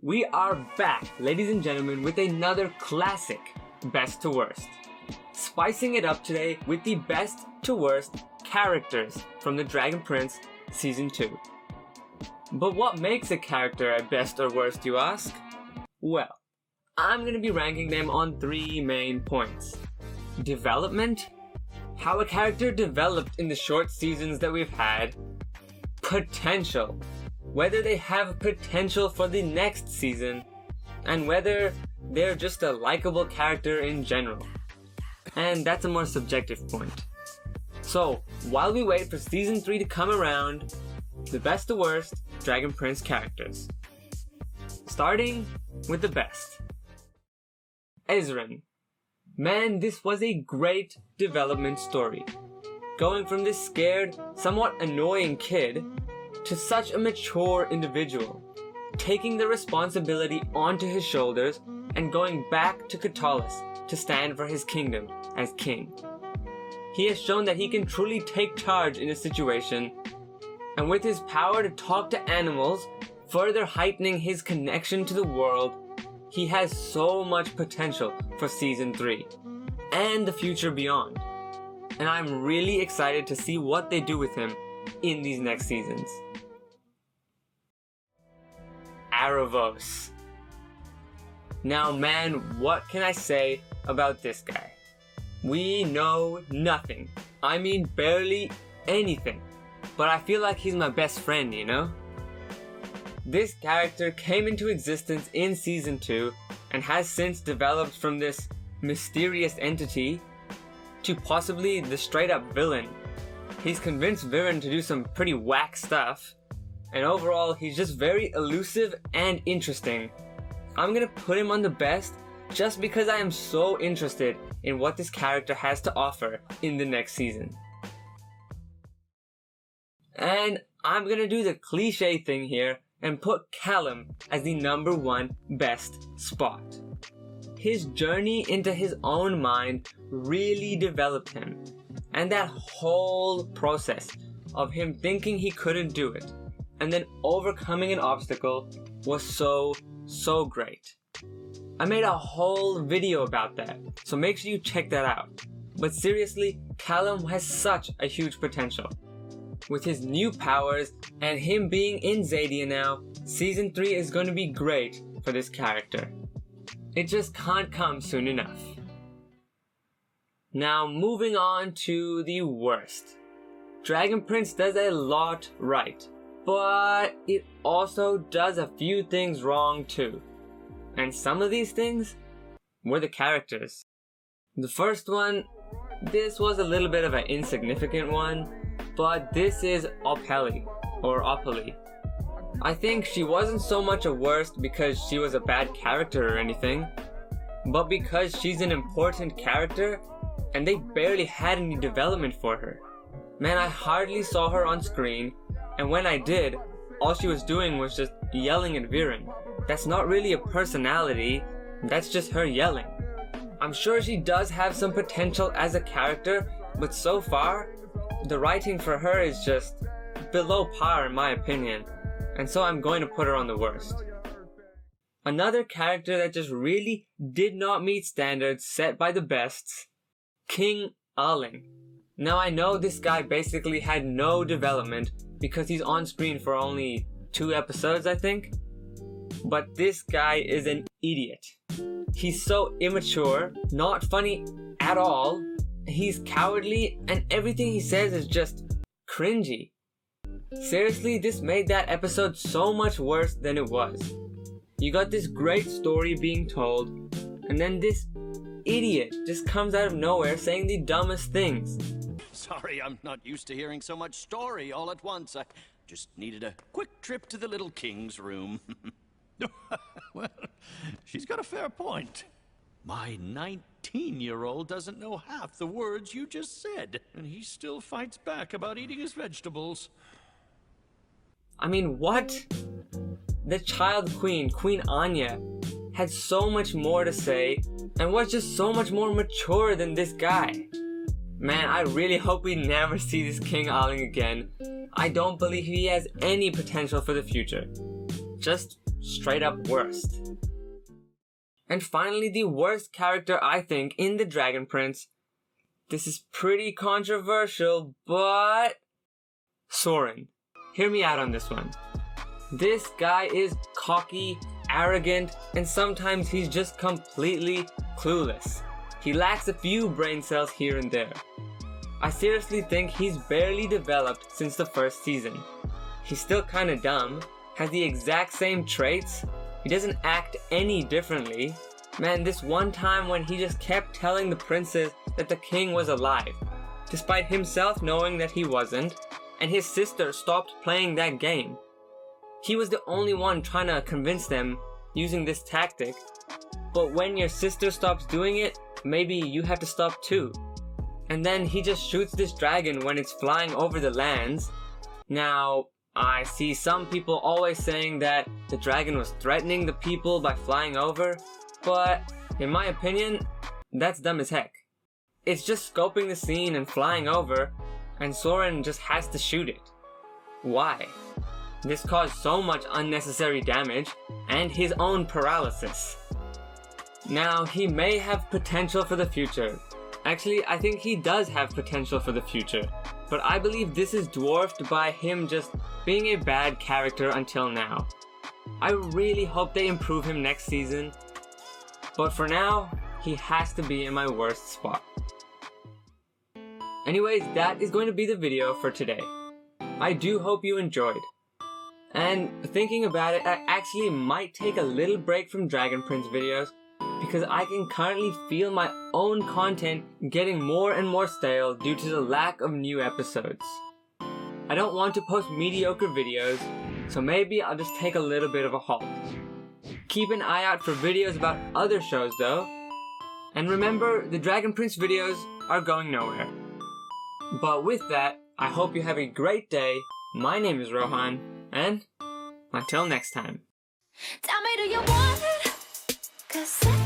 We are back, ladies and gentlemen, with another classic best to worst. Spicing it up today with the best to worst characters from the Dragon Prince Season 2. But what makes a character a best or worst, you ask? Well, I'm going to be ranking them on 3 main points. Development, how a character developed in the short seasons that we've had. Potential, whether they have potential for the next season, and whether they're just a likable character in general. And that's a more subjective point. So, while we wait for Season 3 to come around, the best to worst Dragon Prince characters. Starting with the best. Ezra. Man, this was a great development story. Going from this scared, somewhat annoying kid to such a mature individual, taking the responsibility onto his shoulders and going back to Callum to stand for his kingdom as king. He has shown that he can truly take charge in a situation, and with his power to talk to animals, further heightening his connection to the world, he has so much potential for Season 3 and the future beyond. And I'm really excited to see what they do with him in these next seasons. Aravos. Now man, what can I say about this guy? We know nothing. I mean barely anything. But I feel like he's my best friend, you know? This character came into existence in Season 2 and has since developed from this mysterious entity to possibly the straight up villain. He's convinced Viren to do some pretty whack stuff, and overall he's just very elusive and interesting. I'm gonna put him on the best just because I am so interested in what this character has to offer in the next season. And I'm gonna do the cliche thing here and put Callum as the number 1 best spot. His journey into his own mind really developed him, and that whole process of him thinking he couldn't do it and then overcoming an obstacle was so great. I made a whole video about that, so make sure you check that out. But seriously, Callum has such a huge potential. With his new powers and him being in Zadia now, Season 3 is going to be great for this character. It just can't come soon enough. Now moving on to the worst. Dragon Prince does a lot right, but it also does a few things wrong too. And some of these things were the characters. The first one, this was a little bit of an insignificant one, but this is Opeli, or Opeli. I think she wasn't so much a worst because she was a bad character or anything, but because she's an important character and they barely had any development for her. Man, I hardly saw her on screen, and when I did, all she was doing was just yelling at Viren. That's not really a personality, that's just her yelling. I'm sure she does have some potential as a character, but so far, the writing for her is just below par in my opinion, and so I'm going to put her on the worst. Another character that just really did not meet standards set by the bests, King Eiling. Now I know this guy basically had no development because he's on screen for only 2 episodes I think, but this guy is an idiot. He's so immature, not funny at all, he's cowardly, and everything he says is just cringy. Seriously, this made that episode so much worse than it was. You got this great story being told, and then this idiot just comes out of nowhere saying the dumbest things. Sorry, I'm not used to hearing so much story all at once. I just needed a quick trip to the little king's room. Well, she's got a fair point. My 19-year-old doesn't know half the words you just said. And he still fights back about eating his vegetables. I mean, what? The child queen, Queen Anya, had so much more to say and was just so much more mature than this guy. Man, I really hope we never see this King Eiling again. I don't believe he has any potential for the future. Just straight up worst. And finally, the worst character I think in the Dragon Prince. This is pretty controversial, but Soren. Hear me out on this one. This guy is cocky, arrogant, and sometimes he's just completely clueless. He lacks a few brain cells here and there. I seriously think he's barely developed since the first season. He's still kinda dumb, has the exact same traits, he doesn't act any differently. Man, this one time when he just kept telling the princess that the king was alive, despite himself knowing that he wasn't, and his sister stopped playing that game. He was the only one trying to convince them using this tactic, but when your sister stops doing it, maybe you have to stop too. And then he just shoots this dragon when it's flying over the lands. Now, I see some people always saying that the dragon was threatening the people by flying over, but in my opinion, that's dumb as heck. It's just scoping the scene and flying over, and Soren just has to shoot it. Why? This caused so much unnecessary damage, and his own paralysis. Now, he may have potential for the future. Actually, I think he does have potential for the future, but I believe this is dwarfed by him just being a bad character until now. I really hope they improve him next season, but for now, he has to be in my worst spot. Anyways, that is going to be the video for today. I do hope you enjoyed. And thinking about it, I actually might take a little break from Dragon Prince videos because I can currently feel my own content getting more and more stale due to the lack of new episodes. I don't want to post mediocre videos, so maybe I'll just take a little bit of a halt. Keep an eye out for videos about other shows though, and remember, the Dragon Prince videos are going nowhere. But with that, I hope you have a great day. My name is Rohan, and until next time. Tell me, do you want it? 'Cause